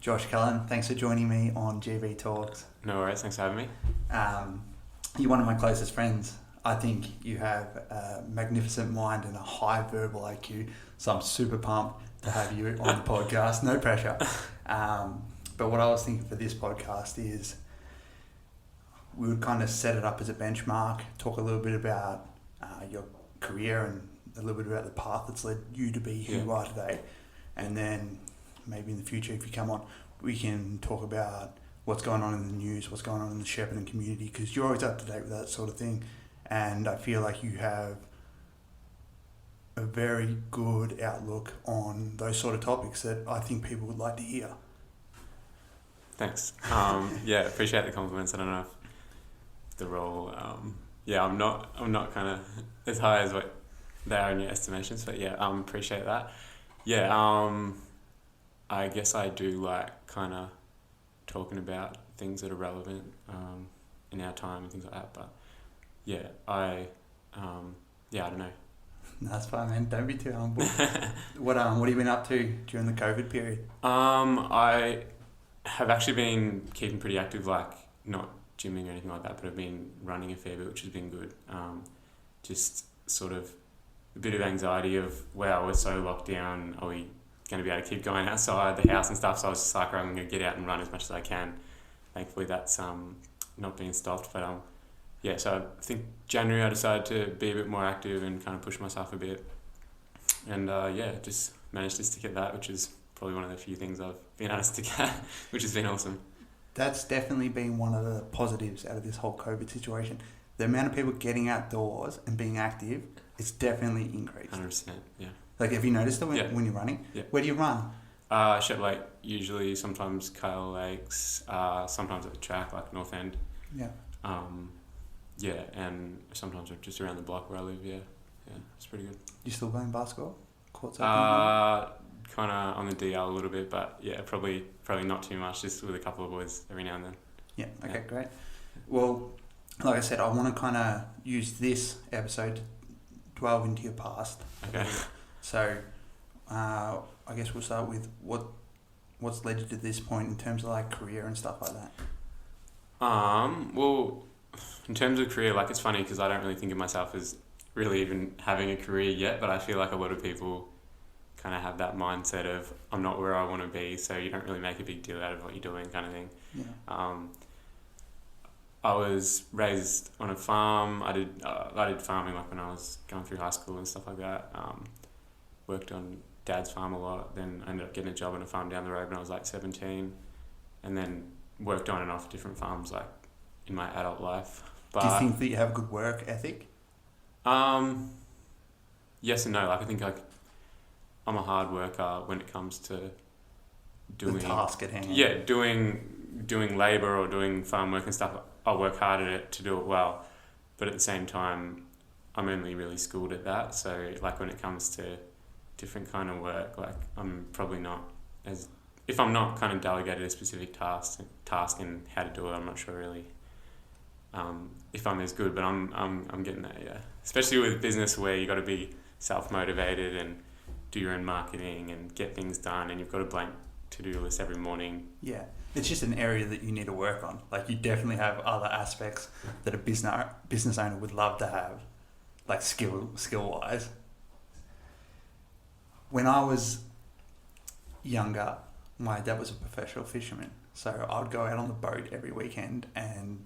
Josh Cullen, thanks for joining me on GV Talks. No worries, thanks for having me. You're one of my closest friends. I think you have a magnificent mind and a high verbal IQ, so I'm super pumped to have you on the podcast. No pressure. But what I was thinking for this podcast is we would kind of set it up as a benchmark, talk a little bit about your career and a little bit about the path that's led you to be who you are today. And then maybe in the future, if you come on, we can talk about what's going on in the news, what's going on in the Shepparton community, because you're always up to date with that sort of thing. And I feel like you have a very good outlook on those sort of topics that I think people would like to hear. Thanks. Appreciate the compliments. I don't know if the role, I'm not kind of as high as what they are in your estimations, but appreciate that. I guess I do like kind of talking about things that are relevant in our time and things like that. But I don't know. That's fine, man. Don't be too humble. What have you been up to during the COVID period? I have actually been keeping pretty active, like not gymming or anything like that, but I've been running a fair bit, which has been good. Just sort of a bit of anxiety of, wow, we're so locked down. Are we going to be able to keep going outside the house and stuff? So I was just like, I'm going to get out and run as much as I can. Thankfully, that's not being stopped. But so I think January I decided to be a bit more active and kind of push myself a bit. And just managed to stick at that, which is probably one of the few things I've been able to stick at, which has been awesome. That's definitely been one of the positives out of this whole COVID situation. The amount of people getting outdoors and being active, it's definitely increased. 100%, yeah. Like, have you noticed it when you're running? Yeah. Where do you run? Shep Lake, usually, sometimes Kyle Lakes, sometimes at the track, like North End. Yeah. And sometimes just around the block where I live, yeah, it's pretty good. You still playing basketball? Courts open? Kind of on the DL a little bit, but probably not too much, just with a couple of boys every now and then. Yeah, okay, great. Well, like I said, I want to kind of use this episode to delve into your past. Okay. So, I guess we'll start with what's led you to this point in terms of like career and stuff like that. Well, in terms of career, like it's funny because I don't really think of myself as really even having a career yet, but I feel like a lot of people kind of have that mindset of I'm not where I want to be, so you don't really make a big deal out of what you're doing, kind of thing. Yeah. I was raised on a farm. I did farming like when I was going through high school and stuff like that. Worked on Dad's farm a lot. Then I ended up getting a job on a farm down the road when I was like 17, and then worked on and off different farms like in my adult life. But do you think that you have a good work ethic? Yes and no. Like I think I'm a hard worker when it comes to doing the task at hand. Yeah, doing labour or doing farm work and stuff. I'll work hard at it to do it well, but at the same time, I'm only really schooled at that. So like when it comes to different kind of work, like I'm probably not as, if I'm not kind of delegated a specific task and how to do it, I'm not sure really if I'm as good, but I'm getting there, yeah. Especially with business where you got to be self-motivated and do your own marketing and get things done, and you've got a blank to-do list every morning. Yeah. It's just an area that you need to work on. Like you definitely have other aspects that a business owner would love to have, like skill-wise. When I was younger, my dad was a professional fisherman, so I'd go out on the boat every weekend and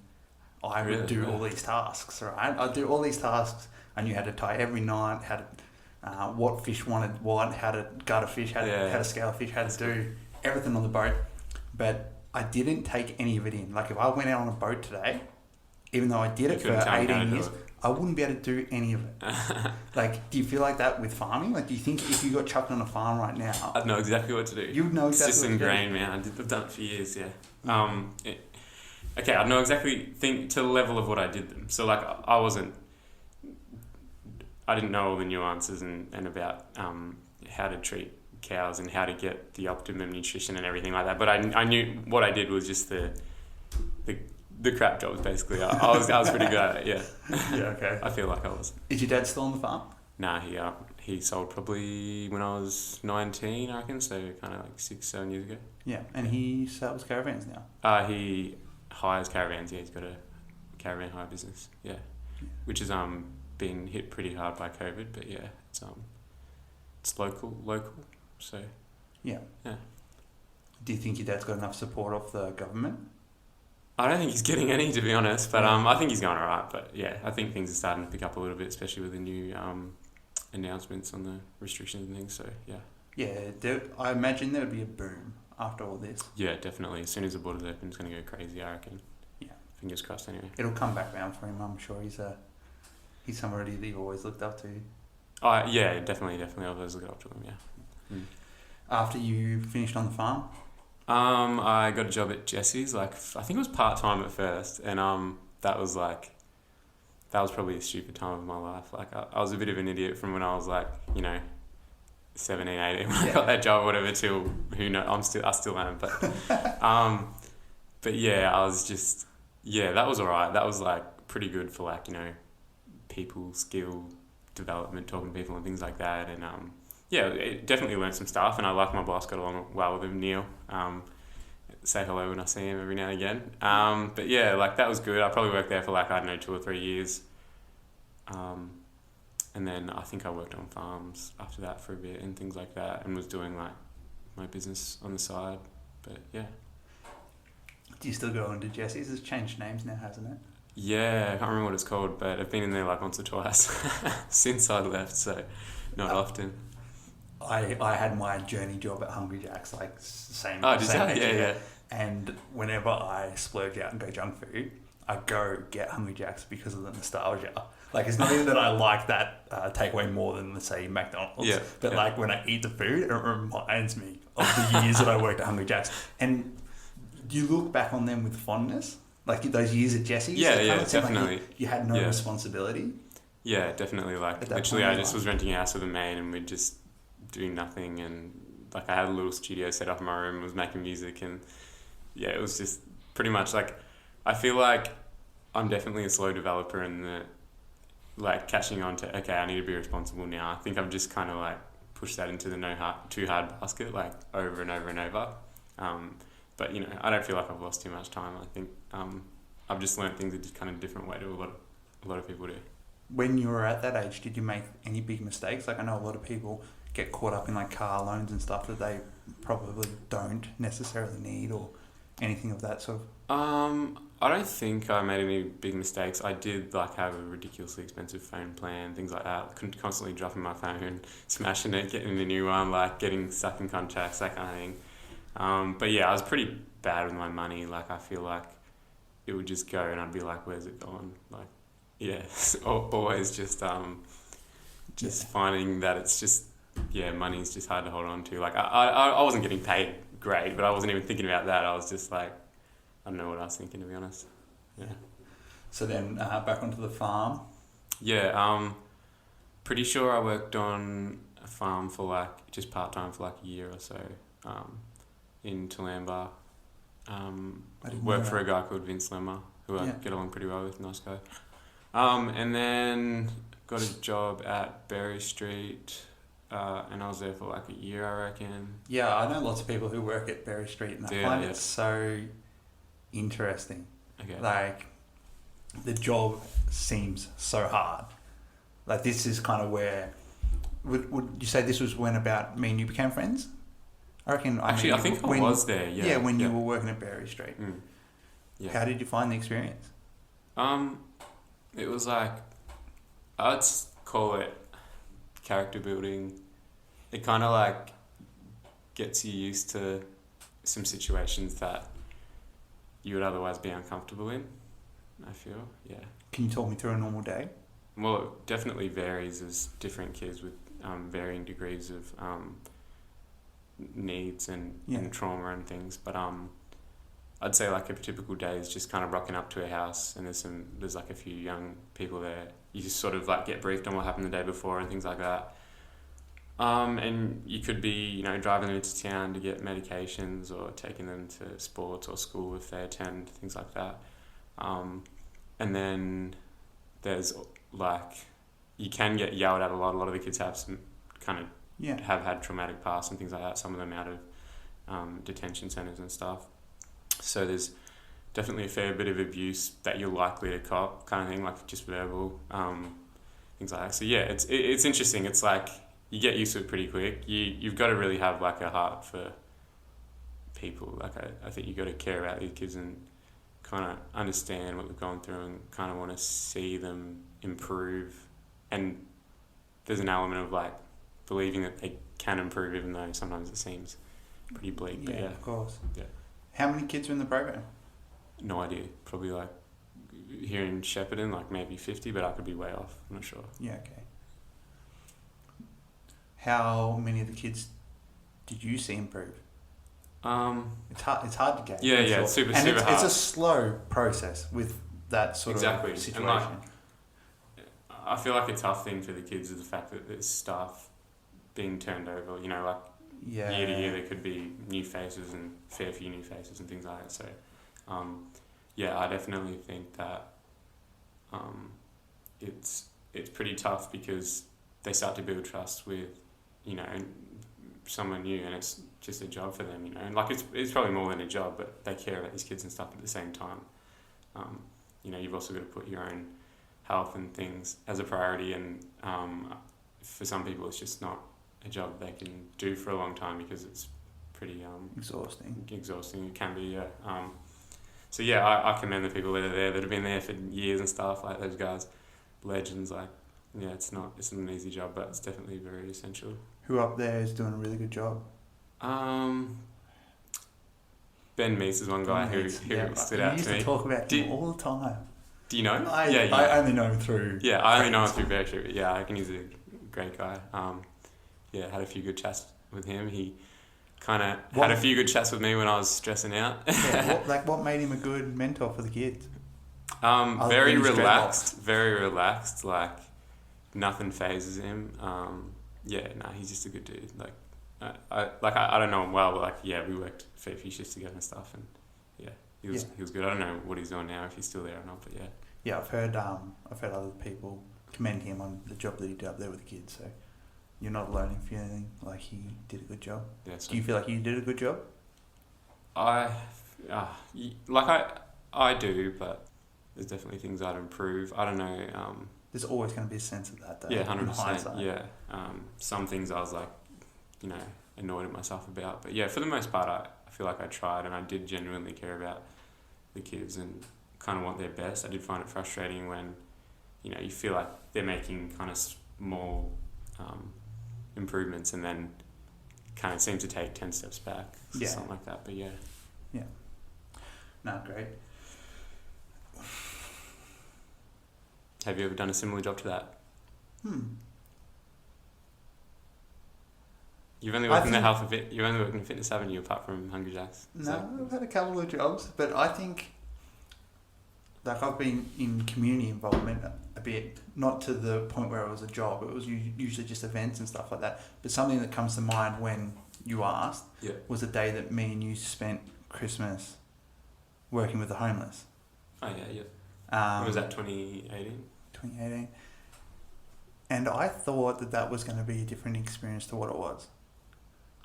I would do all these tasks, right? I'd do all these tasks. I knew how to tie every knot, how to, what fish wanted what, how to gut a fish, how to scale a fish, how to do everything on the boat. But I didn't take any of it in. Like if I went out on a boat today, even though I did it for 18 years, I wouldn't be able to do any of it. Like, do you feel like that with farming? Like, do you think if you got chucked on a farm right now, I'd know exactly what to do. You'd know exactly what to do. It's just ingrained, man. I've done it for years, yeah. I'd know exactly to the level of what I did them. So like I didn't know all the nuances and about how to treat cows and how to get the optimum nutrition and everything like that. But I knew what I did was just the crap jobs basically. I was pretty good at it. Yeah. Yeah. Okay. I feel like I was. Is your dad still on the farm? Nah, he sold probably when I was 19, I reckon, so kind of like 6-7 years ago. Yeah, and he sells caravans now. He hires caravans. Yeah, he's got a caravan hire business. Yeah, which has been hit pretty hard by COVID, but yeah, it's local. So Yeah. Yeah. Do you think your dad's got enough support off the government? I don't think he's getting any, to be honest, but I think he's going alright. But yeah, I think things are starting to pick up a little bit, especially with the new announcements on the restrictions and things. So yeah. Yeah, I imagine there would be a boom after all this. Yeah, definitely. As soon as the borders open, it's going to go crazy, I reckon. Yeah. Fingers crossed, anyway. It'll come back round for him. I'm sure he's somebody that you've always looked up to. Yeah, definitely. I've always looked up to him. Yeah. After you finished on the farm. I got a job at Jesse's. Like, I think it was part-time at first, and that was probably a stupid time of my life. Like, I was a bit of an idiot from when I was like, 17, 18 when I got that job or whatever, till who knows, I still am, but yeah, I was just, that was alright. That was like pretty good for like, people skill development, talking to people and things like that, and it definitely learned some stuff, and I like my boss, got along well with him, Neil. Say hello when I see him every now and again. But yeah, like that was good. I probably worked there for like, 2 or 3 years. And then I think I worked on farms after that for a bit and things like that, and was doing like my business on the side. But yeah. Do you still go into Jesse's? It's changed names now, hasn't it? Yeah, I can't remember what it's called, but I've been in there like once or twice since I left, so not often. I had my journey job at Hungry Jack's, like same. Oh, did same you? Yeah. And whenever I splurge out and go junk food, I go get Hungry Jack's because of the nostalgia. Like, it's not even that I like that takeaway more than, let's say, McDonald's. But like when I eat the food, it reminds me of the years that I worked at Hungry Jack's. And do you look back on them with fondness? Like those years at Jesse's? Yeah, definitely. Like you had no responsibility? Yeah, definitely. Like, literally, I just was renting a house with a mate, and we'd just do nothing. And like, I had a little studio set up in my room, was making music, and yeah, it was just pretty much like, I feel like I'm definitely a slow developer in the, like, catching on to, okay, I need to be responsible now. I think I've just kind of like pushed that into the too hard basket, like over and over and over. But I don't feel like I've lost too much time. I think I've just learned things a kind of different way to a lot of people do. When you were at that age, did you make any big mistakes? Like, I know a lot of people get caught up in like car loans and stuff that they probably don't necessarily need, or anything of that sort of. I don't think I made any big mistakes. I did like have a ridiculously expensive phone plan, things like that. Constantly dropping my phone, smashing it, getting a new one, like getting stuck in contacts, that kind of thing. But yeah, I was pretty bad with my money. Like, I feel like it would just go and I'd be like, where's it gone? Like, yeah, always just finding that it's just, money's just hard to hold on to. Like, I wasn't getting paid great, but I wasn't even thinking about that. I was just like, I don't know what I was thinking, to be honest. Yeah. So then back onto the farm. Yeah, pretty sure I worked on a farm for like, just part-time for like a year or so, in Toolamba. Worked for a guy called Vince Lemmer, who I get along pretty well with, nice guy. And then got a job at Berry Street, and I was there for like a year, I reckon. Yeah, I know lots of people who work at Berry Street, and I find it so interesting. Okay. Like, the job seems so hard. Like, this is kind of where... Would you say this was when about me and you became friends? I reckon... Actually, I think I was there, yeah. Yeah, when you were working at Berry Street. Mm. Yeah. How did you find the experience? It was like... I'd call it character building. It kind of like gets you used to some situations that you would otherwise be uncomfortable in, I feel, yeah. Can you talk me through a normal day? Well, it definitely varies as different kids with varying degrees of needs and trauma and things. But I'd say like a typical day is just kind of rocking up to a house, and there's like a few young people there. You just sort of like get briefed on what happened the day before and things like that. And you could be, driving them into town to get medications, or taking them to sports or school if they attend, things like that. And then there's like, you can get yelled at a lot. A lot of the kids have some kind of have had traumatic past and things like that. Some of them out of detention centres and stuff. So there's definitely a fair bit of abuse that you're likely to cop, kind of thing, like just verbal, things like that. So yeah, it's interesting. It's like you get used to it pretty quick. You've got to really have like a heart for people. Like I think you got to care about these kids and kind of understand what they're going through and kind of want to see them improve. And there's an element of like believing that they can improve, even though sometimes it seems pretty bleak. But Yeah, of course. Yeah. How many kids are in the program? No idea. Probably like here in Shepparton, like maybe 50, but I could be way off. I'm not sure. Yeah, okay. How many of the kids did you see improve? It's hard to gauge. Yeah, it's super hard. It's a slow process with that sort of situation. And like, I feel like a tough thing for the kids is the fact that there's staff being turned over. You know, like year to year there could be new faces and fair few new faces and things like that. So, I definitely think that it's pretty tough because they start to build trust with, you know, someone new, and it's just a job for them, you know. And like it's probably more than a job, but they care about these kids and stuff at the same time. You know, you've also got to put your own health and things as a priority, and for some people it's just not a job they can do for a long time because it's pretty exhausting. It can be, yeah. So yeah, I commend the people that are there that have been there for years and stuff, like those guys, legends. Like, yeah, it's not an easy job, but it's definitely very essential. Who up there is doing a really good job? Ben Meese is one guy who stood out to me. You used to talk about him all the time. Do you know? I only know him through... Yeah, I only know him through Bear Street, but yeah, I reckon he's a great guy. Had a few good chats with him. He kind of had a few good chats with me when I was stressing out. What made him a good mentor for the kids? Very relaxed, like nothing phases him. He's just a good dude. Like, I don't know him well, but like, yeah, we worked a few shifts together and stuff, and yeah, he was good. I don't know what he's doing now, if he's still there or not, but yeah. Yeah, I've heard other people commend him on the job that he did up there with the kids, so you're not alone in feeling like he did a good job. Yeah, so do you feel like you did a good job? I do, but there's definitely things I'd improve. I don't know. There's always going to be a sense of that, though. Yeah, 100%. Yeah. Some things I was like, you know, annoyed at myself about. But yeah, for the most part, I feel like I tried, and I did genuinely care about the kids and kind of want their best. I did find it frustrating when, you know, you feel like they're making kind of small improvements and then kind of seem to take 10 steps back. Something like that. But yeah. Yeah. No, great. Have you ever done a similar job to that? You've only worked you've only worked in fitness, haven't you, apart from Hungry Jack's? No, I've had a couple of jobs, but I think like I've been in community involvement a bit, not to the point where it was a job. It was usually just events and stuff like that. But something that comes to mind when you asked was the day that me and you spent Christmas working with the homeless. Oh yeah. When was that, 2018? 2018. And I thought that was going to be a different experience to what it was.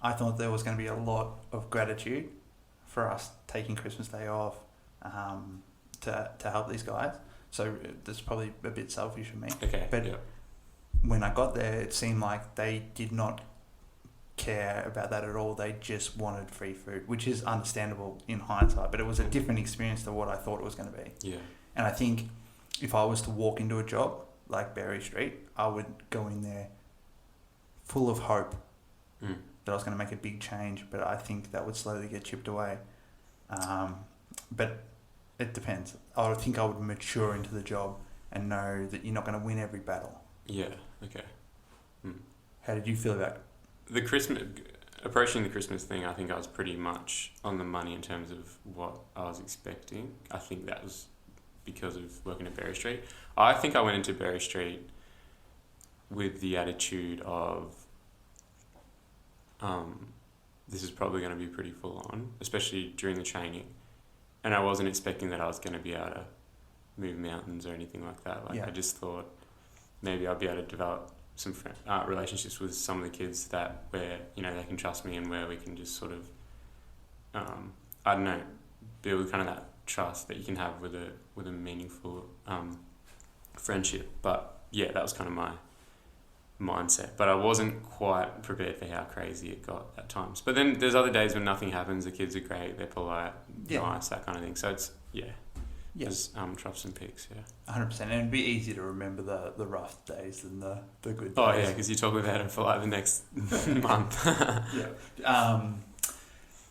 I thought there was going to be a lot of gratitude for us taking Christmas Day off to help these guys. So that's probably a bit selfish of me. Okay. But when I got there, it seemed like they did not care about that at all. They just wanted free food, which is understandable in hindsight, but it was a different experience to what I thought it was going to be. Yeah. And I think if I was to walk into a job like Berry Street, I would go in there full of hope that I was going to make a big change, but I think that would slowly get chipped away. But it depends. I think I would mature into the job and know that you're not going to win every battle. Yeah, okay. How did you feel about approaching the Christmas thing? I think I was pretty much on the money in terms of what I was expecting. I think that was because of working at Berry Street. I think I went into Berry Street with the attitude of this is probably going to be pretty full on, especially during the training. And I wasn't expecting that I was going to be able to move mountains or anything like that. I just thought maybe I'll be able to develop relationships with some of the kids that where they can trust me and where we can just sort of I don't know, build kind of that trust that you can have with a meaningful friendship. But yeah, that was kind of my mindset, but I wasn't quite prepared for how crazy it got at times. But then there's other days when nothing happens, the kids are great, they're polite, nice, that kind of thing. So it's there's troughs and peaks. 100%. And it'd be easier to remember the rough days than the good days. Oh yeah, because you talk about it for like the next month.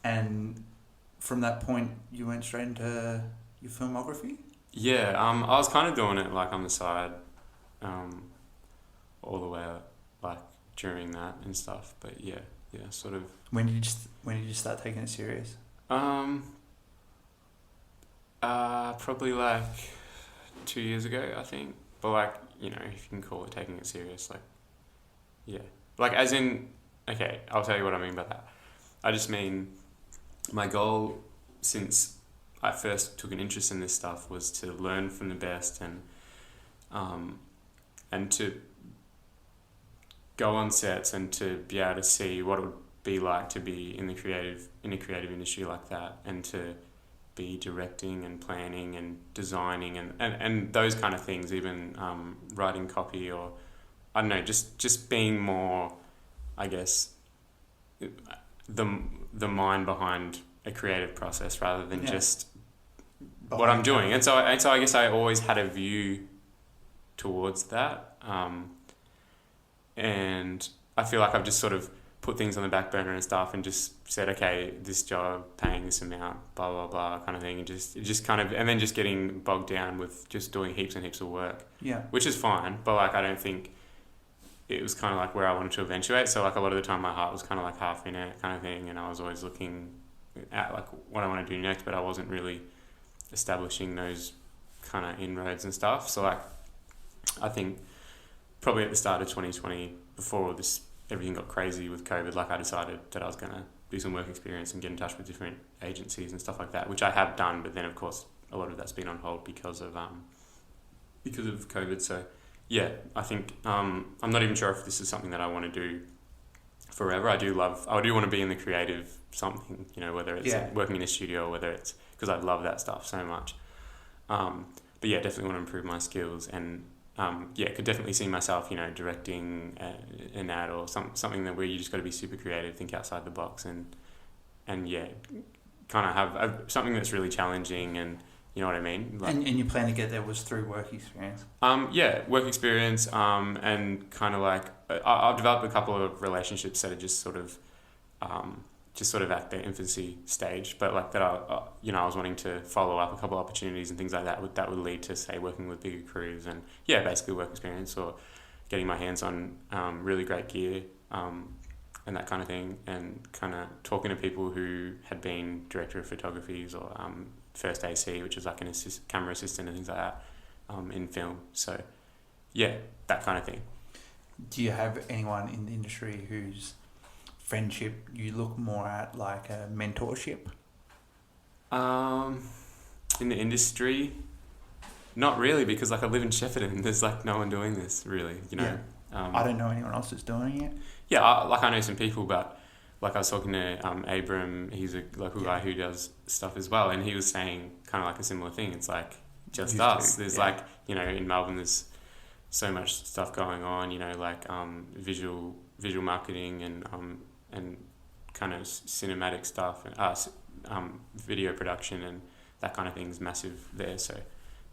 And from that point you went straight into your filmography? I was kind of doing it like on the side all the way like during that and stuff, but sort of. When did you start taking it serious? Probably like 2 years ago, I think. But like, if you can call it taking it serious, like as in, okay, I'll tell you what I mean by that. I just mean my goal since I first took an interest in this stuff was to learn from the best and to go on sets and to be able to see what it would be like to be in a creative industry like that, and to be directing and planning and designing and those kind of things, even writing copy, or I don't know, just being more, I guess, the mind behind a creative process rather than just what I'm doing. And so I guess I always had a view towards that. And I feel like I've just sort of put things on the back burner and stuff and just said, okay, this job, paying this amount, blah, blah, blah, kind of thing. And just kind of, and then just getting bogged down with just doing heaps and heaps of work. Yeah. Which is fine. But like, I don't think it was kind of like where I wanted to eventuate. So like a lot of the time my heart was kind of like half in it kind of thing. And I was always looking at like what I want to do next, but I wasn't really establishing those kind of inroads and stuff. So like, I think probably at the start of 2020, before all this, everything got crazy with COVID, like I decided that I was going to do some work experience and get in touch with different agencies and stuff like that, which I have done, but then of course a lot of that's been on hold because of COVID. So yeah, I think I'm not even sure if this is something that I want to do forever. I do want to be in the creative something, whether it's working in a studio or whether it's because I love that stuff so much. But yeah, definitely want to improve my skills and could definitely see myself, directing an ad or something that where you just got to be super creative, think outside the box, and kind of have something that's really challenging, and you know what I mean. Like, and your plan to get there was through work experience. Work experience, and kind of like I've developed a couple of relationships that are just sort of at their infancy stage, but like that I was wanting to follow up a couple of opportunities and things like that would lead to, say, working with bigger crews and basically work experience or getting my hands on really great gear and that kind of thing, and kind of talking to people who had been director of photographies or first AC, which is like an camera assistant and things like that in film. So that kind of thing. Do you have anyone in the industry whose friendship you look more at like a mentorship? In the industry, not really, because like I live in Shepparton, there's like no one doing this really, I don't know anyone else that's doing it. I know some people, but like I was talking to Abram, he's a local guy who does stuff as well, and he was saying kind of like a similar thing. It's like just us. There's like, in Melbourne there's so much stuff going on, like visual marketing and kind of cinematic stuff and video production and that kind of thing's massive there. So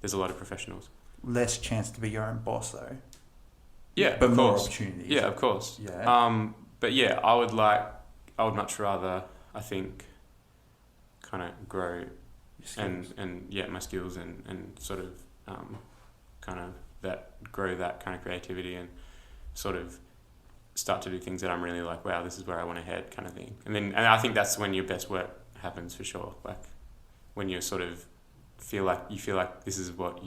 there's a lot of professionals. Less chance to be your own boss though. Yeah, but of more course. Opportunities. Yeah, of course. Yeah. But yeah, I would much rather, I think, kind of grow and my skills and sort of kind of grow that kind of creativity and sort of start to do things that I'm really like, wow, this is where I want to head, kind of thing. And I think that's when your best work happens for sure. Like when you sort of feel like this is what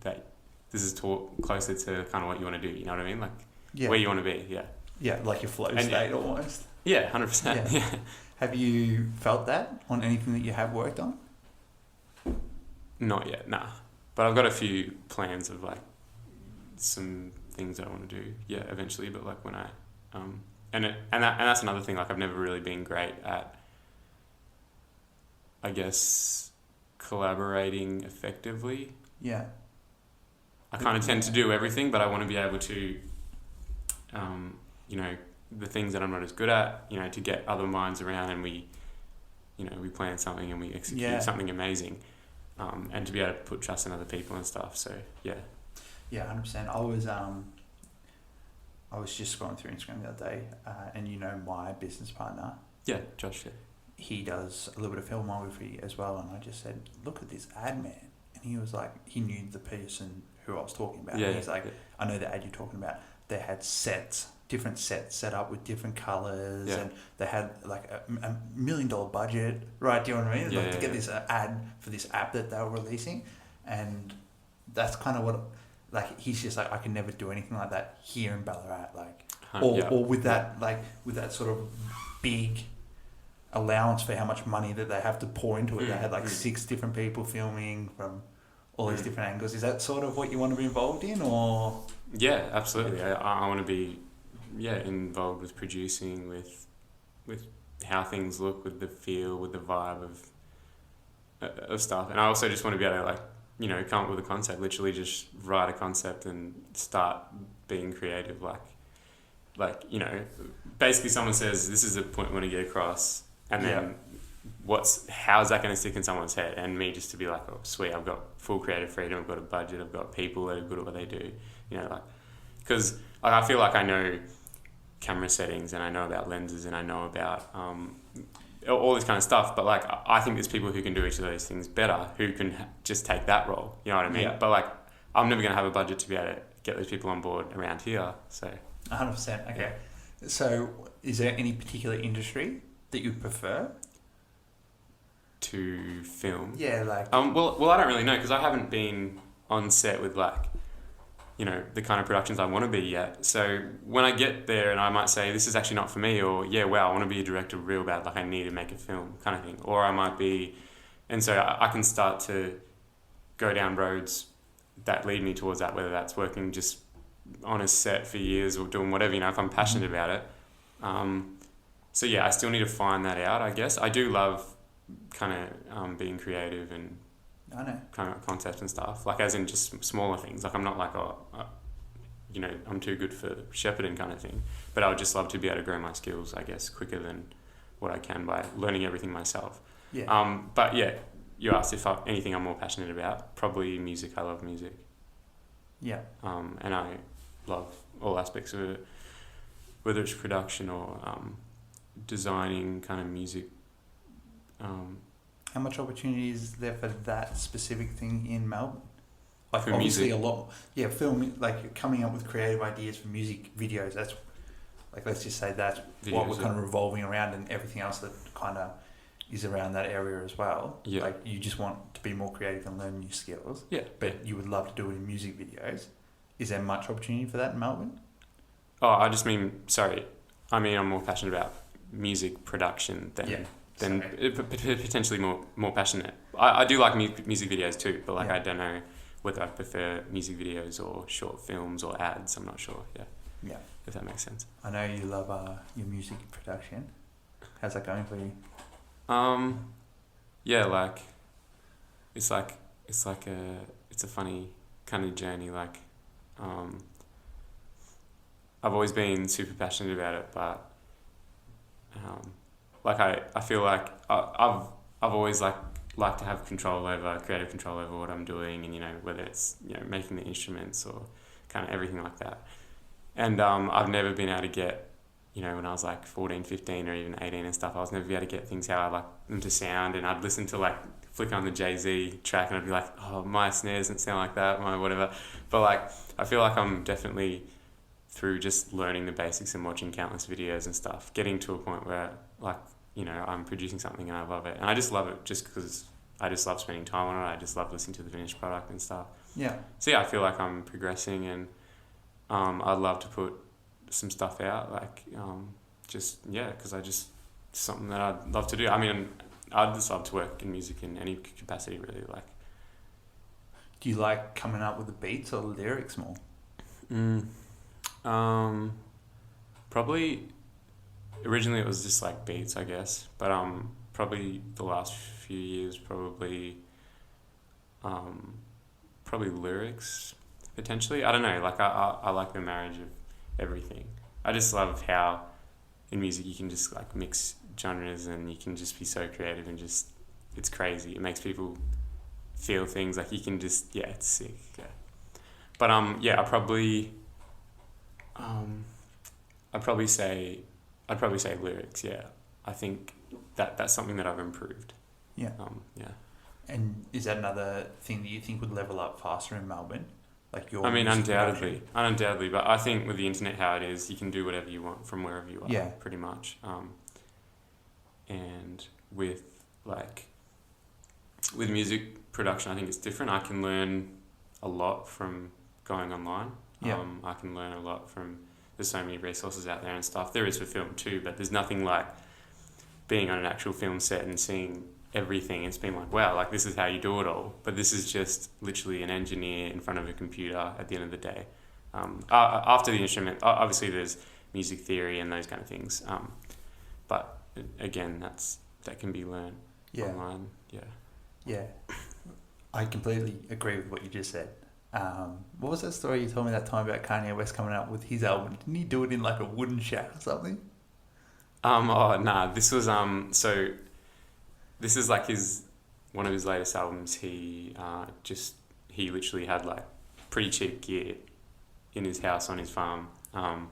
that this is closer to kind of what you want to do. You know what I mean? Like where you want to be. Yeah. Yeah, like your flow state almost. Yeah, 100%. Yeah. Have you felt that on anything that you have worked on? Not yet, nah. But I've got a few plans of like some things that I want to do, eventually. But like when I, and that's another thing. Like I've never really been great at, I guess, collaborating effectively. Yeah. I kind of tend to do everything, but I want to be able to, the things that I'm not as good at, to get other minds around and we plan something and we execute something amazing, and to be able to put trust in other people and stuff. So, yeah. Yeah, 100%. I was just scrolling through Instagram the other day, and my business partner. Yeah, Josh. Yeah. He does a little bit of filmography as well, and I just said, "Look at this ad, man!" And he was like, he knew the person who I was talking about. Yeah, and he's like, "I know the ad you're talking about. They had different sets set up with different colours, and they had like a $1 million budget, right? Do you know what I mean? To get this ad for this app that they were releasing, and that's kind of what." Like he's just like, I can never do anything like that here in Ballarat, or with that sort of big allowance for how much money that they have to pour into it. They had 6 different people filming from all these different angles. Is that sort of what you want to be involved in, or? Yeah, absolutely. I want to be, involved with producing, with how things look, with the feel, with the vibe of stuff, and I also just want to be able to come up with a concept, literally just write a concept and start being creative. Basically someone says, this is the point we want to get across. And then how is that going to stick in someone's head? And me just to be like, oh, sweet, I've got full creative freedom. I've got a budget. I've got people that are good at what they do. Because I feel like I know camera settings and I know about lenses and I know about, all this kind of stuff, but I think there's people who can do each of those things better, who can just take that role. You know what I mean? Yeah. But I'm never going to have a budget to be able to get those people on board around here. So 100%. Okay. Yeah. So is there any particular industry that you prefer to film? Yeah, well, I don't really know because I haven't been on set with the kind of productions I want to be yet. So when I get there and I might say, this is actually not for me, or I want to be a director real bad, I need to make a film kind of thing. Or I might be, and so I can start to go down roads that lead me towards that, whether that's working just on a set for years or doing whatever, if I'm passionate about it. So I still need to find that out, I guess. I do love kind of being creative and I know. Kind of concepts and stuff, as in just smaller things. I'm not I'm too good for Shepparton kind of thing, but I would just love to be able to grow my skills, I guess, quicker than what I can by learning everything myself. Yeah. But you asked if anything I'm more passionate about. Probably music. I love music. Yeah. And I love all aspects of it, whether it's production or designing kind of music. How much opportunity is there for that specific thing in Melbourne? For obviously music? A lot. Yeah, film, coming up with creative ideas for music videos. That's let's just say that's videos, what we're kind of revolving around, and everything else that kind of is around that area as well. Yeah. You just want to be more creative and learn new skills. Yeah. But you would love to do it in music videos. Is there much opportunity for that in Melbourne? Oh, I just mean, sorry. I mean, I'm more passionate about music production than potentially more passionate. I do like music videos too, but I don't know whether I prefer music videos or short films or ads. I'm not sure. Yeah. If that makes sense. I know you love your music production. How's that going for you? It's a funny kind of journey. I've always been super passionate about it, but I feel like I've always like to have creative control over what I'm doing, and whether it's making the instruments or kind of everything like that. And I've never been able to get, when I was 14, 15 or even 18 and stuff, I was never able to get things how I like them to sound, and I'd listen to flick on the Jay-Z track and I'd be like, oh, my snare doesn't sound like that, my whatever. But I feel like I'm definitely, through just learning the basics and watching countless videos and stuff, getting to a point where I'm producing something and I love it. And I just love it just because I just love spending time on it. I just love listening to the finished product and stuff. Yeah. So I feel like I'm progressing, and I'd love to put some stuff out, because it's something that I'd love to do. I mean, I'd just love to work in music in any capacity, really. Do you like coming up with the beats or the lyrics more? Probably originally it was just like beats, I guess, but probably the last few years probably lyrics potentially. I don't know. Like I like the marriage of everything. I just love how in music you can just like mix genres and you can just be so creative and just it's crazy. It makes people feel things like you can just it's sick. Yeah. But I probably I'd probably say lyrics. Yeah, I think that's something that I've improved. Yeah. Yeah. And is that another thing that you think would level up faster in Melbourne? Like your I mean, music undoubtedly, production? but I think with the internet how it is, you can do whatever you want from wherever you are. Yeah. Pretty much. And with with music production, I think it's different. I can learn a lot from going online. Yeah. I can learn a lot from. There's so many resources out there and stuff. There is for film too, but there's nothing like being on an actual film set and seeing everything. It's been like, wow, like this is how you do it all. But this is just literally an engineer in front of a computer at the end of the day. After the instrument, obviously there's music theory and those kind of things. But again, that can be learned online. Yeah. Yeah. I completely agree with what you just said. What was that story you told me that time about Kanye West coming out with his album? Didn't he do it in like a wooden shack or something? This was this is like one of his latest albums. He literally had like pretty cheap gear in his house on his farm, and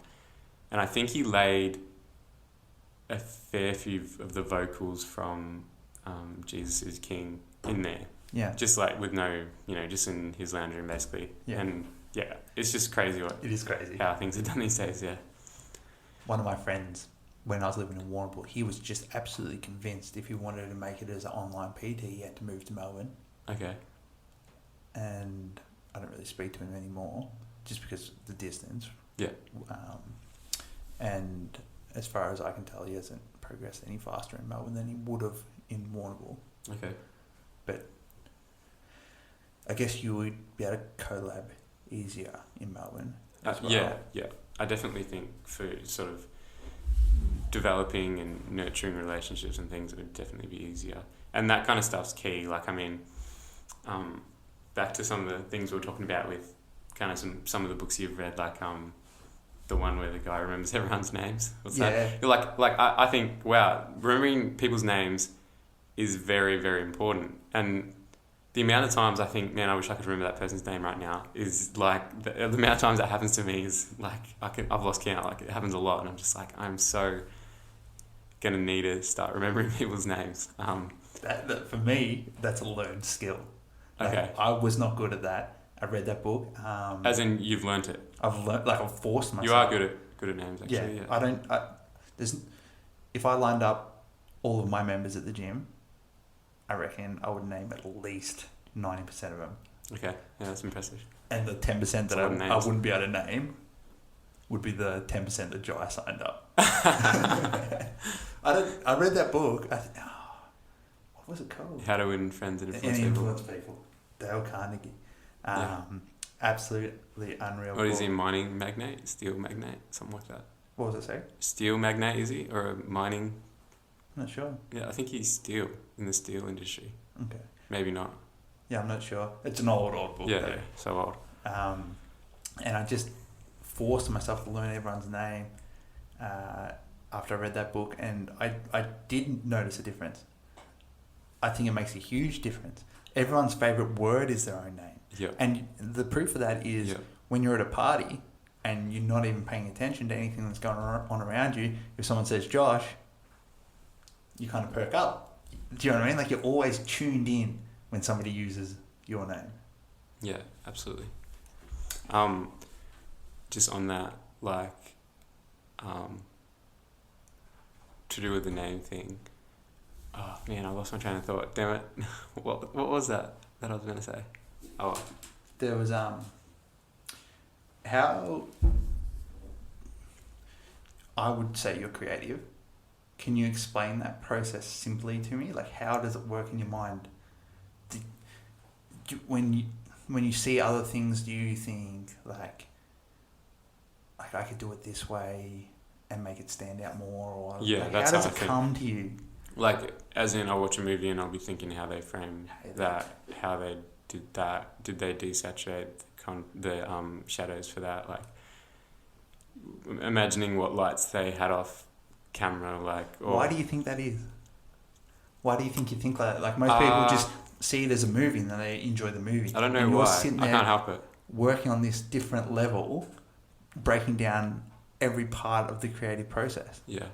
I think he laid a fair few of the vocals from Jesus is King in there. Yeah. Just like with no, just in his lounge room basically. Yeah. And yeah, it's just crazy It is crazy. how things are done these days, yeah. One of my friends, when I was living in Warrnambool, he was just absolutely convinced if he wanted to make it as an online PT, he had to move to Melbourne. Okay. And I don't really speak to him anymore, just because of the distance. Yeah. And as far as I can tell, he hasn't progressed any faster in Melbourne than he would have in Warrnambool. Okay. But I guess you would be able to collab easier in Melbourne as well. Yeah. I definitely think for sort of developing and nurturing relationships and things, it would definitely be easier. And that kind of stuff's key. Like, I mean, back to some of the things we were talking about with kind of some of the books you've read, like the one where the guy remembers everyone's names. What's that? I think, wow, remembering people's names is very, very important. And the amount of times I think, man, I wish I could remember that person's name right now is like, the amount of times that happens to me is like, I've lost count. Like, it happens a lot. And I'm just like, I'm so going to need to start remembering people's names. That for me, that's a learned skill. Okay. I was not good at that. I read that book. As in, you've learnt it. I've forced myself. You are good at names, actually. Yeah. If I lined up all of my members at the gym, I reckon I would name at least 90% of them. Okay, yeah, that's impressive. And the 10% that I wouldn't be able to name would be the 10% that Jai signed up. I read that book. What was it called? How to Win Friends and Influence People. Dale Carnegie. Absolutely unreal. What is he, mining magnate? Steel magnate? Something like that. What was it say? Steel magnate, is he? Or a mining... I'm not sure. Yeah, I think he's steel, in the steel industry. Okay. Maybe not. Yeah, I'm not sure. It's an old book. Yeah, so old. And I just forced myself to learn everyone's name after I read that book, and I did notice a difference. I think it makes a huge difference. Everyone's favourite word is their own name. Yeah. And the proof of that is when you're at a party and you're not even paying attention to anything that's going on around you, if someone says Josh, you kind of perk up. Do you know what I mean? Like, you're always tuned in when somebody uses your name. Yeah, absolutely. Just on that, like, to do with the name thing. Oh man, I lost my train of thought. Damn it! What was that I was going to say? Oh, there was how I would say you're creative. Can you explain that process simply to me? Like, how does it work in your mind? When you see other things, do you think like, I could do it this way and make it stand out more? Or Yeah, like, that's how does how it I think. come to you? Like, as in, I'll watch a movie and I'll be thinking how they framed that, how they did that, did they desaturate the shadows for that, like, imagining what lights they had off camera, like... Or, Why do you think that is? Why do you think like that? Like, most people just see it as a movie and then they enjoy the movie. I don't know and you're why. sitting I there can't help it. working on this different level, breaking down every part of the creative process. Yeah.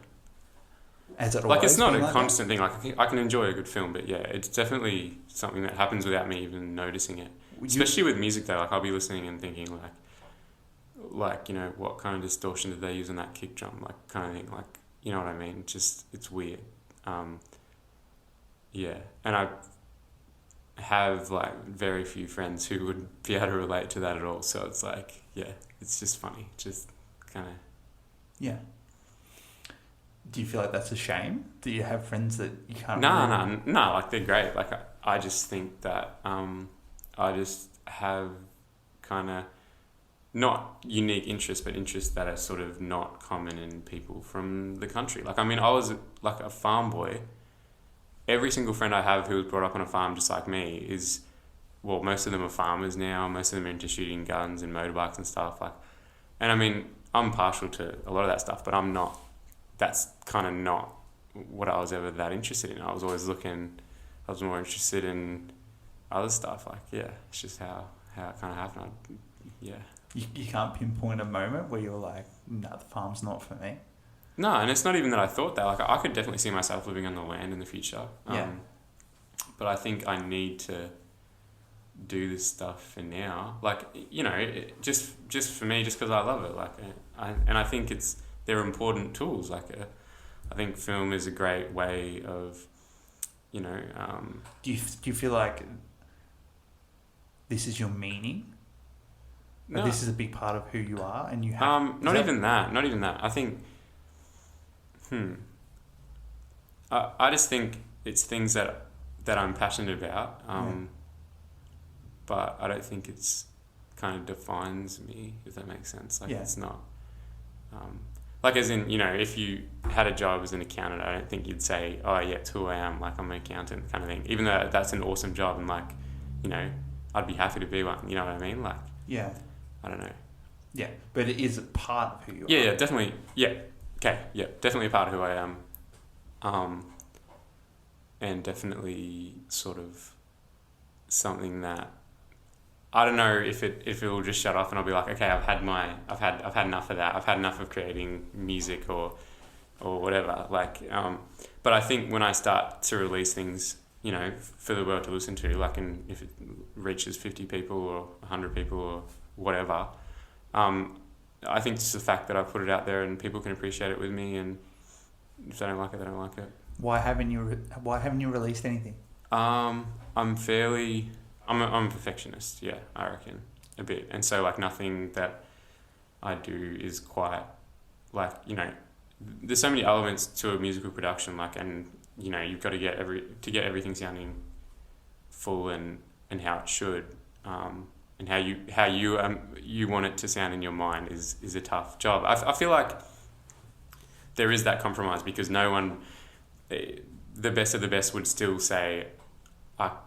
Has it Like, always it's not been a like constant thing. Like, I can enjoy a good film, but yeah, it's definitely something that happens without me even noticing it. Especially with music, though. Like, I'll be listening and thinking, like, you know, what kind of distortion did they use on that kick drum? Like, kind of thing. Like, you know what I mean? Just, it's weird. Yeah. And I have, like, very few friends who would be able to relate to that at all. So it's like, yeah, it's just funny. Just kind of... Yeah. Do you feel like that's a shame? Do you have friends that you can't... No, like, they're great. Like, I just think that I just have kind of not unique interests, but interests that are sort of not common in people from the country. Like, I mean, I was like a farm boy. Every single friend I have who was brought up on a farm just like me is, well, most of them are farmers now. Most of them are into shooting guns and motorbikes and stuff. Like, and I mean, I'm partial to a lot of that stuff, but I'm not... That's kind of not what I was ever that interested in. I was always I was more interested in other stuff. Like, yeah, it's just how it kind of happened. Yeah. You can't pinpoint a moment where you're like, no, the farm's not for me. No, and it's not even that I thought that. Like, I could definitely see myself living on the land in the future. Yeah. But I think I need to do this stuff for now. Like, you know, just for me, just because I love it. Like, I think they're important tools. Like, I think film is a great way of, you know... Do you feel like this is your meaning? No. This is a big part of who you are, and you have... Not even that. I think... I just think it's things that I'm passionate about, but I don't think it's kind of defines me, if that makes sense. Like, it's not... like, as in, you know, if you had a job as an accountant, I don't think you'd say, oh, yeah, it's who I am, like, I'm an accountant kind of thing. Even though that's an awesome job and, like, you know, I'd be happy to be one, you know what I mean? Like, yeah. I don't know. Yeah, but it is a part of who you are. Yeah, definitely. Yeah. Okay, yeah, definitely a part of who I am. And definitely sort of something that I don't know if it will just shut off and I'll be like, okay, I've had enough of that. I've had enough of creating music or whatever. Like, but I think when I start to release things, you know, for the world to listen to, like, and if it reaches 50 people or 100 people or whatever, I think just the fact that I put it out there and people can appreciate it with me, and if they don't like it, they don't like it. Why haven't you released anything? I'm a perfectionist, yeah, I reckon, a bit. And so, like, nothing that I do is quite, like, you know, there's so many elements to a musical production, like, and, you know, you've got to get everything sounding full and how it should, and how you want it to sound in your mind is a tough job. I feel like there is that compromise because no one, the best of the best would still say,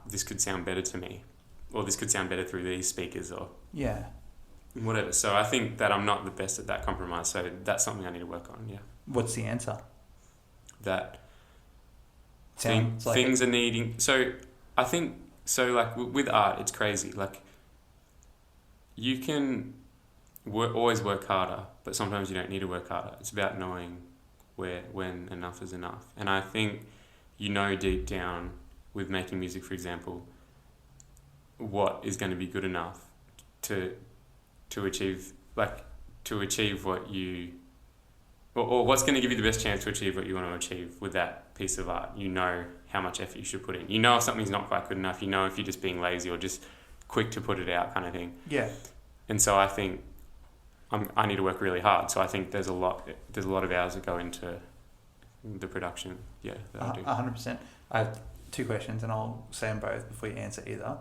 this could sound better to me, or this could sound better through these speakers, or whatever. So I think that I'm not the best at that compromise. So that's something I need to work on. Yeah. What's the answer? That Sounds like things are needing. So I think like with art, it's crazy. Like, you can always work harder, but sometimes you don't need to work harder. It's about knowing when enough is enough. And I think, you know, deep down with making music, for example, what is going to be good enough to achieve what you, or what's going to give you the best chance to achieve what you want to achieve with that piece of art. You know how much effort you should put in. You know if something's not quite good enough. You know if you're just being lazy or just quick to put it out, kind of thing. Yeah. And so I think I need to work really hard. So I think there's a lot of hours that go into the production. Yeah, that I do. 100%. I have two questions, and I'll say them both before you answer either.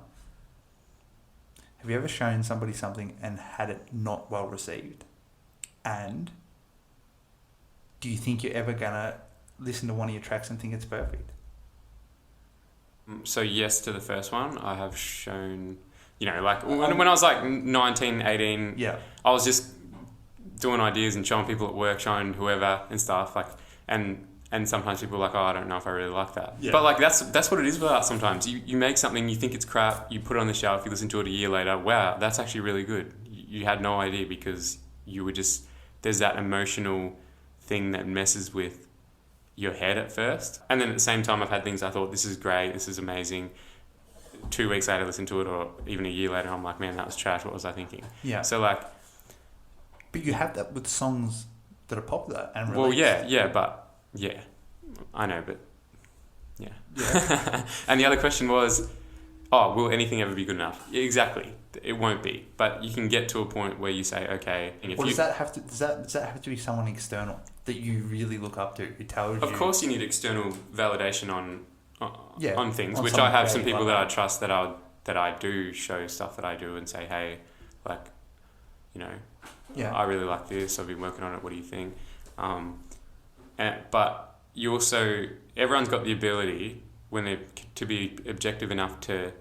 Have you ever shown somebody something and had it not well received? And do you think you're ever going to listen to one of your tracks and think it's perfect? So yes to the first one. I have shown, like when I was like 19, 18, Yeah. I was just doing ideas and showing people at work, showing whoever and stuff, like, and sometimes people are like, oh, I don't know if I really like that. Yeah. But like that's what it is with art sometimes. You make something, you think it's crap, you put it on the shelf, you listen to it a year later, wow, that's actually really good. You had no idea because you were just, there's that emotional thing that messes with your head at first. And then at the same time, I've had things I thought, this is great, this is amazing. 2 weeks later, listen to it, or even a year later, I'm like, man, that was trash. What was I thinking? Yeah. So like, but you have that with songs that are popular and released. well, yeah, I know, but yeah. Yeah. And the other question was, oh, will anything ever be good enough? Yeah, exactly. It won't be. But you can get to a point where you say, okay. And if Or does that have to be someone external that you really look up to who tells you? Of course, you need external validation on things, on which I have some creative people like that I trust that I do show stuff that I do and say, hey, like, Yeah. I really like this. I've been working on it. What do you think? But you also, everyone's got the ability when they're to be objective enough to,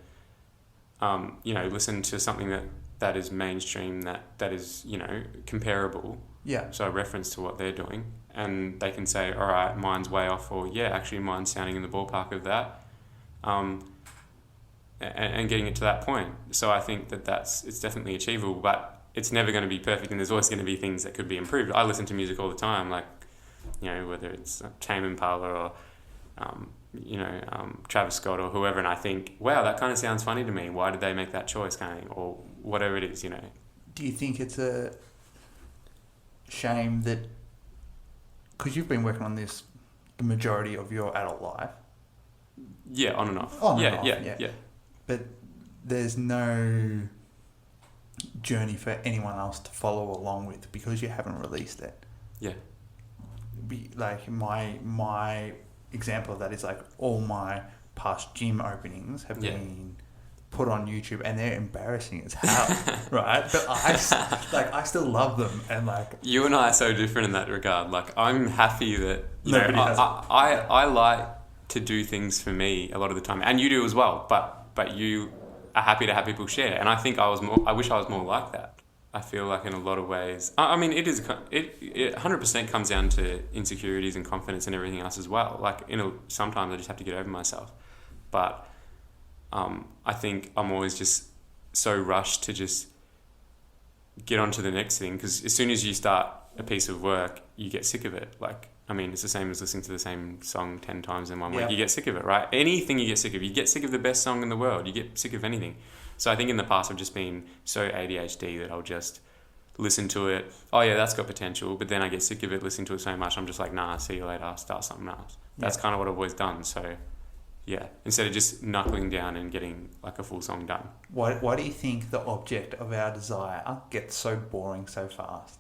listen to something that is mainstream, that is, comparable. Yeah. So a reference to what they're doing, and they can say, all right, mine's way off, or yeah, actually mine's sounding in the ballpark of that. And getting it to that point. So I think it's definitely achievable, but it's never going to be perfect, and there's always going to be things that could be improved. I listen to music all the time, like, whether it's Tame Impala or, Travis Scott or whoever, and I think, wow, that kind of sounds funny to me. Why did they make that choice, kind of thing, or whatever it is, Do you think it's a shame that, because you've been working on this the majority of your adult life? Yeah, on and off. Yeah. But there's no journey for anyone else to follow along with because you haven't released it. Yeah. Like my example of that is like all my past gym openings have been put on YouTube and they're embarrassing as hell, right? But I still love them, and like you and I are so different in that regard. Like I'm happy that I like to do things for me a lot of the time, and you do as well. But you are happy to have people share, and I think I wish I was more like that. I feel like in a lot of ways, I mean, it 100% comes down to insecurities and confidence and everything else as well. Like, sometimes I just have to get over myself. But I think I'm always just so rushed to just get on to the next thing, because as soon as you start a piece of work, you get sick of it. Like, I mean, it's the same as listening to the same song 10 times in one week. You get sick of it, right? Anything you get sick of. You get sick of the best song in the world. You get sick of anything. So I think in the past I've just been so ADHD that I'll just listen to it. Oh yeah, that's got potential. But then I get sick of it, listening to it so much, I'm just like, nah, see you later, I'll start something else. That's kind of what I've always done. So yeah, instead of just knuckling down and getting like a full song done. Why do you think the object of our desire gets so boring so fast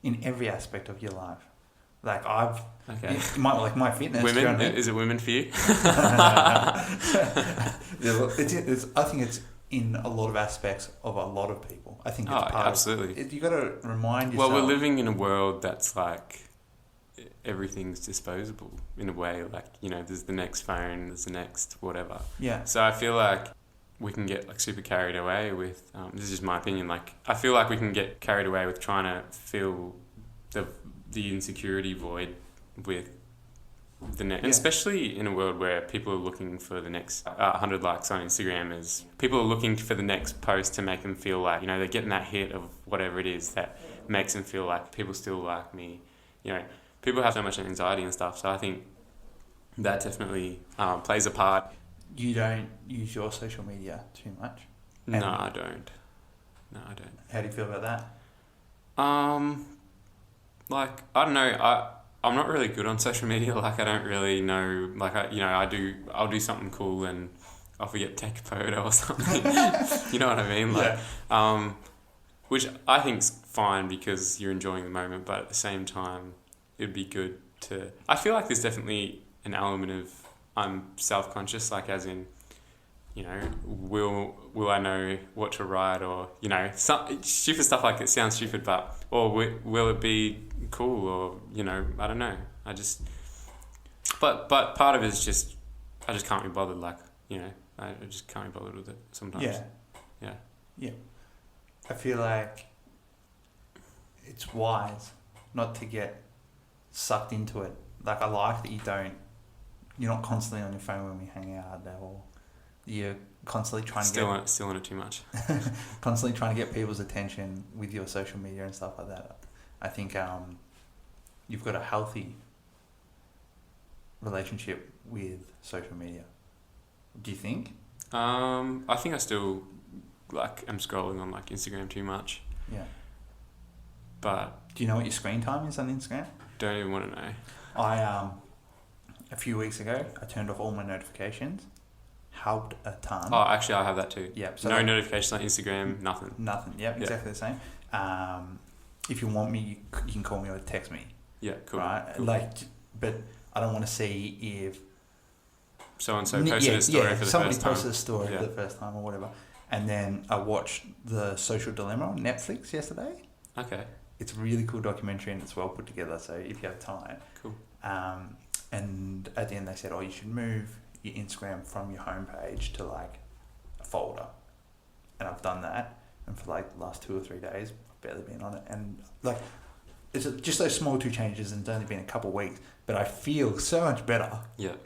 in every aspect of your life? Like my fitness. Women, is it women for you? I think it's in a lot of aspects of a lot of people. I think it's part absolutely. You got to remind yourself. Well, we're living in a world that's like everything's disposable in a way. Like, there's the next phone, there's the next whatever. Yeah. So I feel like we can get like super carried away with. This is just my opinion. Like, I feel like we can get carried away with trying to fill the insecurity void with the next, and especially in a world where people are looking for the next 100 likes on Instagram, is people are looking for the next post to make them feel like, they're getting that hit of whatever it is that makes them feel like people still like me. People have so much anxiety and stuff, so I think that definitely plays a part. You don't use your social media too much? No, I don't. How do you feel about that? Like, I don't know, I'm not really good on social media. Like, I don't really know, like, I'll do something cool and I'll forget to take a photo or something. You know what I mean? Like, which I think's fine because you're enjoying the moment, but at the same time, it'd be good to, I feel like there's definitely an element of I'm self-conscious, like as in will I know what to write, or some stupid stuff like it sounds stupid, but or will it be cool, or I don't know. But part of it is just I just can't be bothered. Like I just can't be bothered with it sometimes. Yeah. I feel like it's wise not to get sucked into it. Like I like that you're not constantly on your phone when we hang out, or you're constantly trying still on it too much. Constantly trying to get people's attention with your social media and stuff like that. I think you've got a healthy relationship with social media. Do you think? I think I still am scrolling on Instagram too much. Yeah. But do you know what your screen time is on Instagram? Don't even want to know. A few weeks ago, I turned off all my notifications. Helped a ton. Oh, actually, I have that too. Yep. So no notifications on Instagram, nothing. Nothing. Yep, exactly the same. If you want me, you can call me or text me. Yeah, cool. Right? Cool. But I don't want to see if so-and-so posted a story for the somebody first time. posted a story for the first time or whatever. And then I watched The Social Dilemma on Netflix yesterday. Okay. It's a really cool documentary and it's well put together, so if you have time. Cool. And at the end they said, you should move your Instagram from your homepage to a folder. And I've done that, and for the last 2 or 3 days I've barely been on it, and it's just those small 2 changes, and it's only been a couple of weeks, but I feel so much better. Yeah.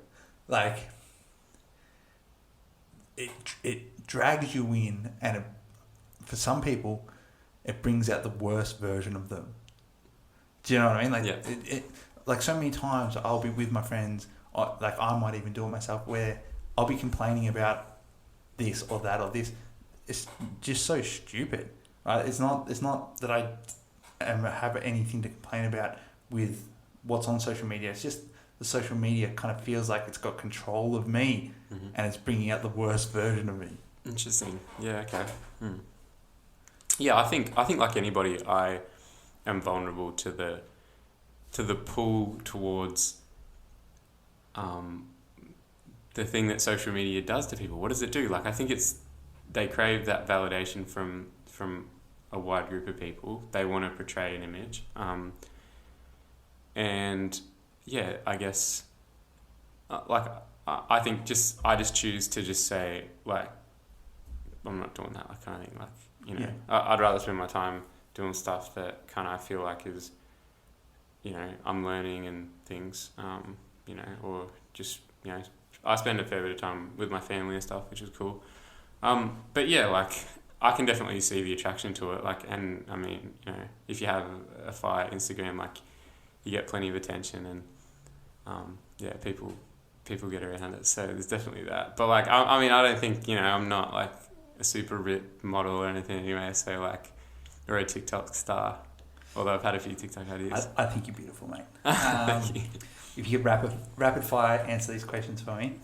It drags you in, and for some people it brings out the worst version of them. Do you know what I mean? So many times I'll be with my friends, I might even do it myself, where I'll be complaining about this or that or this. It's just so stupid, right? It's not that I have anything to complain about with what's on social media. It's just the social media kind of feels like it's got control of me, and it's bringing out the worst version of me. Interesting. Yeah. Okay. Yeah, I think like anybody, I am vulnerable to the pull towards the thing that social media does to people. What does it do? I think they crave that validation from a wide group of people. They want to portray an image, and yeah, I guess I think I just choose to just say I'm not doing that kind of thing. I'd rather spend my time doing stuff that kind of I feel like is I'm learning and things, or just I spend a fair bit of time with my family and stuff, which is cool. But yeah, I can definitely see the attraction to it. And I mean, if you have a fire Instagram, you get plenty of attention, and people get around it. So there's definitely that. But I mean, I don't think I'm not a super ripped model or anything anyway. So or a TikTok star. Although I've had a few TikTok ideas. I think you're beautiful, mate. Thank you. If you could rapid fire answer these questions for me,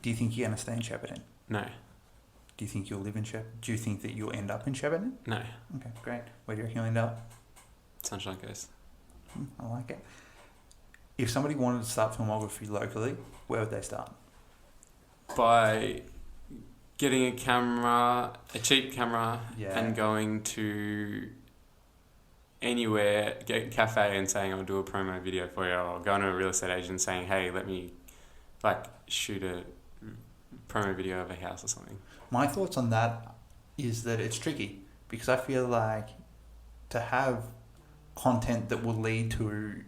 do you think you're going to stay in Shepparton? No. Do you think you'll live in Shepparton? Do you think that you'll end up in Shepparton? No. Okay, great. Where do you reckon you'll end up? Sunshine Coast. I like it. If somebody wanted to start filmography locally, where would they start? By getting a cheap camera, and going to anywhere, get a cafe and saying I'll do a promo video for you, or going to a real estate agent saying, hey, let me shoot a promo video of a house or something. My thoughts on that is that it's tricky, because I feel like to have content that will lead to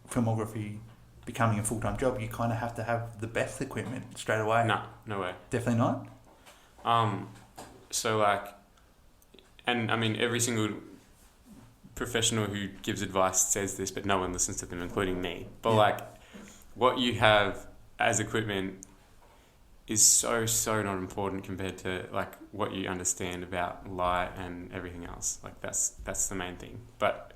filmography becoming a full-time job, you kind of have to have the best equipment straight away. No way. Definitely not? And I mean, every single professional who gives advice says this, but no one listens to them, including me. But what you have as equipment is so not important compared to what you understand about light and everything else. That's the main thing. But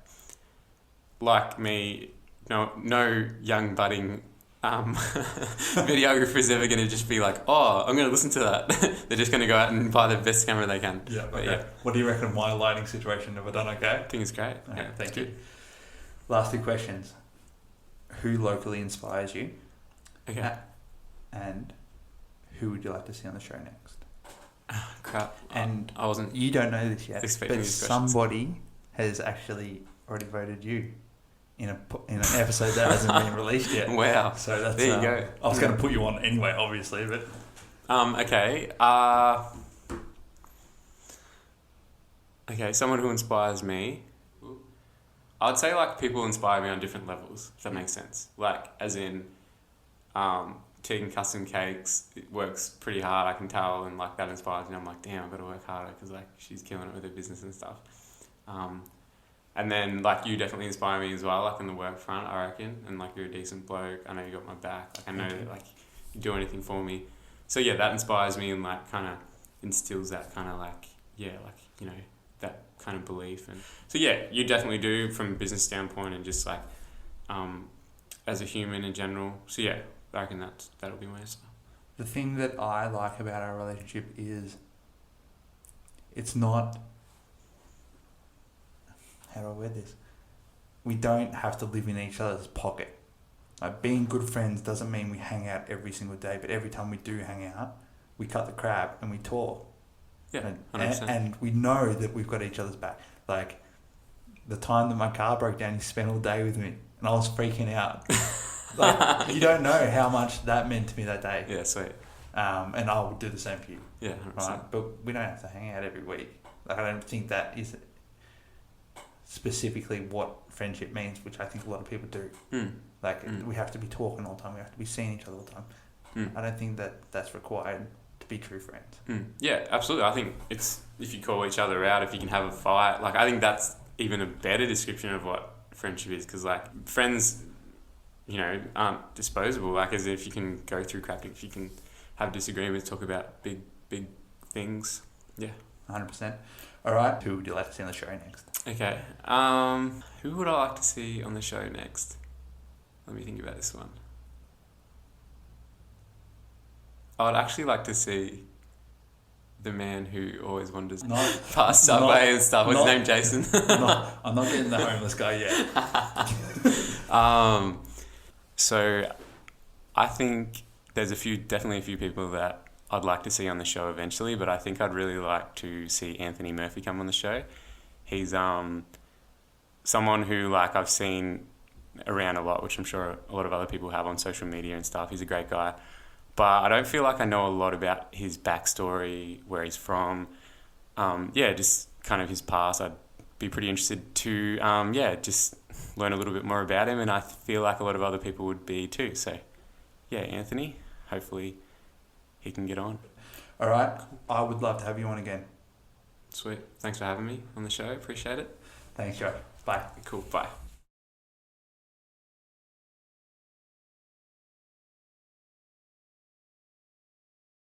me, no young budding videographer is ever going to just be I'm going to listen to that. They're just going to go out and buy the best camera they can. Yeah, okay. Yeah. What do you reckon of my lighting situation? Have I done okay? I think it's great. Okay, thank you. Last 2 questions. Who locally inspires you? Okay. And who would you like to see on the show next? Crap. And I wasn't you don't know this yet, expecting but these questions. somebody has actually already voted you in an episode that hasn't been released yet. Wow. So that's There you go. I was going to put you on anyway, obviously, but Okay. Okay, someone who inspires me. I'd say like people inspire me on different levels, if that makes sense. Like as in Tegan Custom Cakes, it works pretty hard, I can tell, and like that inspires me. I'm like, damn, I've got to work harder because like she's killing it with her business and stuff. And then like you definitely inspire me as well, like on the work front, I reckon, and like you're a decent bloke. I know you got my back. Like I know that like you do anything for me. So yeah, that inspires me and like kind of instills that kind of like that kind of belief. And so yeah, you definitely do from a business standpoint and just like as a human in general. So yeah, I reckon that'll be my answer. the thing that I like about our relationship is it's not, how do I word this? We don't have to live in each other's pocket. Like being good friends doesn't mean we hang out every single day, but every time we do hang out, we cut the crap and we talk. Yeah, and we know that we've got each other's back. Like the time that my car broke down, he spent all day with me, and I was freaking out. Like you don't know how much that meant to me that day. Yeah, sweet. And I would do the same for you. Yeah, 100%. Right. But we don't have to hang out every week. Like I don't think that is specifically what friendship means, which I think a lot of people do. We have to be talking all the time. We have to be seeing each other all the time. I don't think that that's required to be true friends. Yeah, absolutely. I think it's if you call each other out, if you can have a fight. Like I think that's even a better description of what friendship is, because like friends, aren't disposable. Like as if you can go through crap, if you can have disagreements, talk about big things. Yeah, 100%. All right. Who would you like to see on the show next? Okay. Who would I like to see on the show next? Let me think about this one. I'd actually like to see the man who always wanders past Subway and stuff. What's his name, Jason? I'm not getting the homeless guy yet. So I think there's definitely a few people that I'd like to see on the show eventually, but I think I'd really like to see Anthony Murphy come on the show. He's someone who like I've seen around a lot, which I'm sure a lot of other people have on social media and stuff. He's a great guy. But I don't feel like I know a lot about his backstory, where he's from. Just kind of his past. I'd be pretty interested to, just learn a little bit more about him. And I feel like a lot of other people would be too. So, yeah, Anthony, hopefully he can get on. All right. I would love to have you on again. Sweet. Thanks for having me on the show. Appreciate it. Thanks, Josh. Bye. Cool. Bye.